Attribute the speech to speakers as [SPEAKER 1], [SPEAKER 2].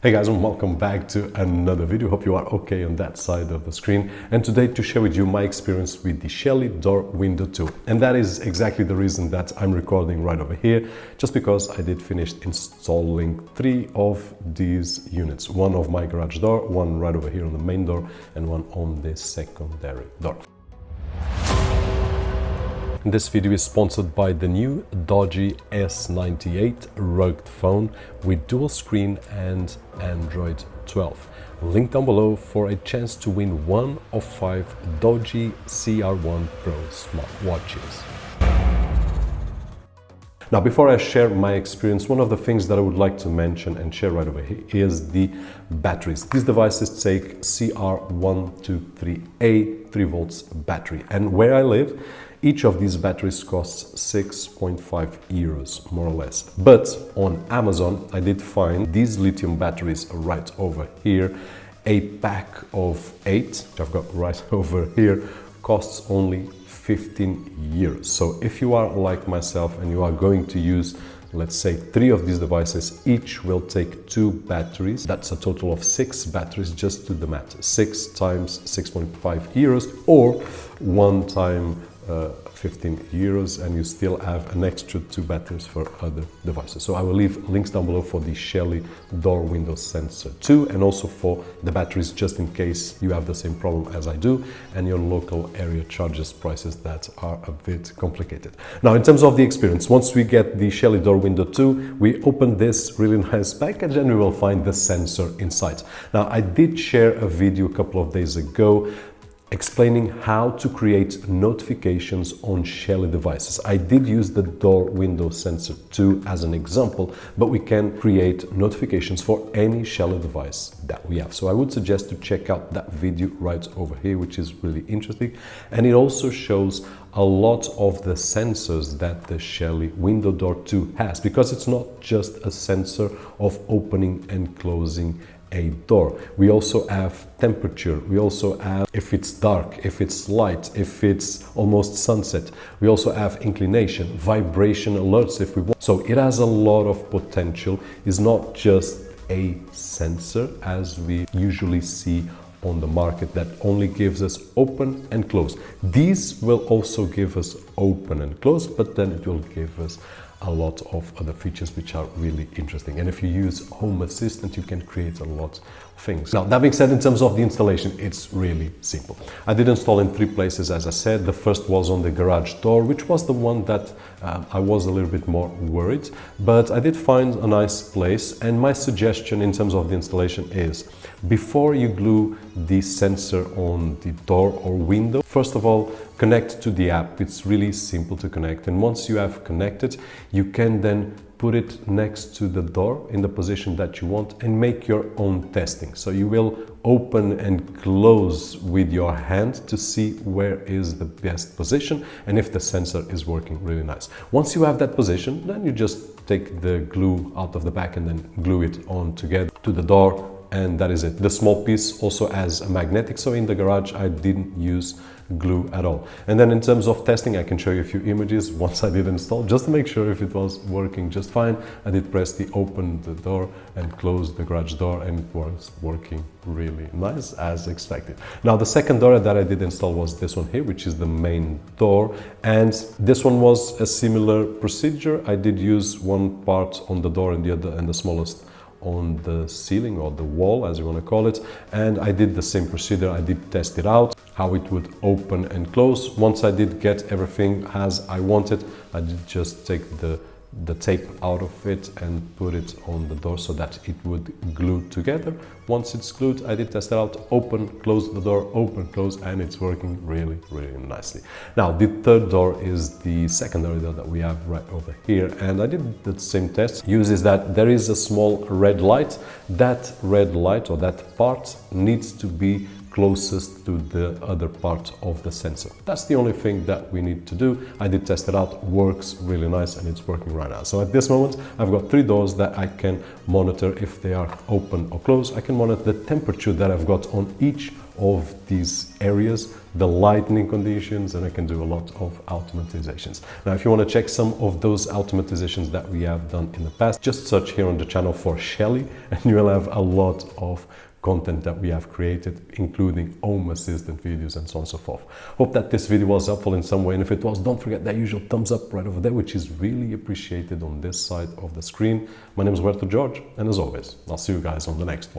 [SPEAKER 1] Hey guys, and welcome back to another video. Hope you are okay on that side of the screen. And today to share with you my experience with the Shelly door window tool. And that is exactly the reason that I'm recording right over here, just because I did finish installing 3 of these units. One of my garage door, one right over here on the main door, and one on the secondary door. This video is sponsored by the new Dodgy S98 rugged phone with dual screen and Android 12. Link down below for a chance to win one of 5 Dodgy CR1 Pro smartwatches. Now, before I share my experience, one of the things that I would like to mention and share right over here is the batteries. These devices take CR123A 3 volts battery, and where I live, each of these batteries costs 6.5 euros, more or less. But on Amazon, I did find these lithium batteries right over here. A pack of 8, which I've got right over here, costs only 15 euros. So if you are like myself and you are going to use, let's say, 3 of these devices, each will take 2 batteries. That's a total of 6 batteries. Just do the math. 6 times 6.5 euros, or 1 time 15 euros, and you still have an extra 2 batteries for other devices. So I will leave links down below for the Shelly door window sensor 2, and also for the batteries, just in case you have the same problem as I do and your local area charges prices that are a bit complicated. Now, in terms of the experience, once we get the Shelly door window 2, we open this really nice package and we will find the sensor inside. Now, I did share a video a couple of days ago explaining how to create notifications on Shelly devices. I did use the door window sensor 2 as an example, but we can create notifications for any Shelly device that we have. So I would suggest to check out that video right over here, which is really interesting. And it also shows a lot of the sensors that the Shelly window door 2 has, because it's not just a sensor of opening and closing a door. We also have temperature, we also have if it's dark, if it's light, if it's almost sunset. We also have inclination, vibration alerts if we want. So it has a lot of potential. It's not just a sensor as we usually see on the market that only gives us open and close. These will also give us open and close, but then it will give us a lot of other features which are really interesting. And if you use Home Assistant, you can create a lot of things. Now, that being said, in terms of the installation, it's really simple. I did install in 3 places, as I said. The first was on the garage door, which was the one that I was a little bit more worried, but I did find a nice place. And my suggestion in terms of the installation is, before you glue the sensor on the door or window, first of all, connect to the app. It's really simple to connect, and once you have connected, you can then put it next to the door in the position that you want and make your own testing. So you will open and close with your hand to see where is the best position and if the sensor is working really nice. Once you have that position, then you just take the glue out of the back and then glue it on together to the door, and that is it. The small piece also has a magnetic, so in the garage I didn't use glue at all. And then in terms of testing, I can show you a few images once I did install, just to make sure if it was working just fine. I did press the open the door and close the garage door, and it was working really nice as expected. Now, the second door that I did install was this one here, which is the main door, and this one was a similar procedure. I did use one part on the door and the other, and the smallest on the ceiling or the wall, as you want to call it, and I did the same procedure. I did test it out, how it would open and close. Once I did get everything as I wanted, I did just take the tape out of it and put it on the door so that it would glue together. Once it's glued, I did test it out, open, close the door, open, close, and it's working really, really nicely. Now, the third door is the secondary door that we have right over here, and I did the same test. Uses that there is a small red light. That red light, or that part, needs to be closest to the other part of the sensor. That's the only thing that we need to do. I did test it out, works really nice, and it's working right now. So at this moment, I've got 3 doors that I can monitor if they are open or closed. I can monitor the temperature that I've got on each of these areas, the lighting conditions, and I can do a lot of automatizations. Now, if you want to check some of those automatizations that we have done in the past, just search here on the channel for Shelly and you will have a lot of content that we have created, including home assistant videos and so on and so forth. Hope that this video was helpful in some way, and if it was, don't forget that usual thumbs up right over there, which is really appreciated on this side of the screen. My name is Roberto, and as always, I'll see you guys on the next one.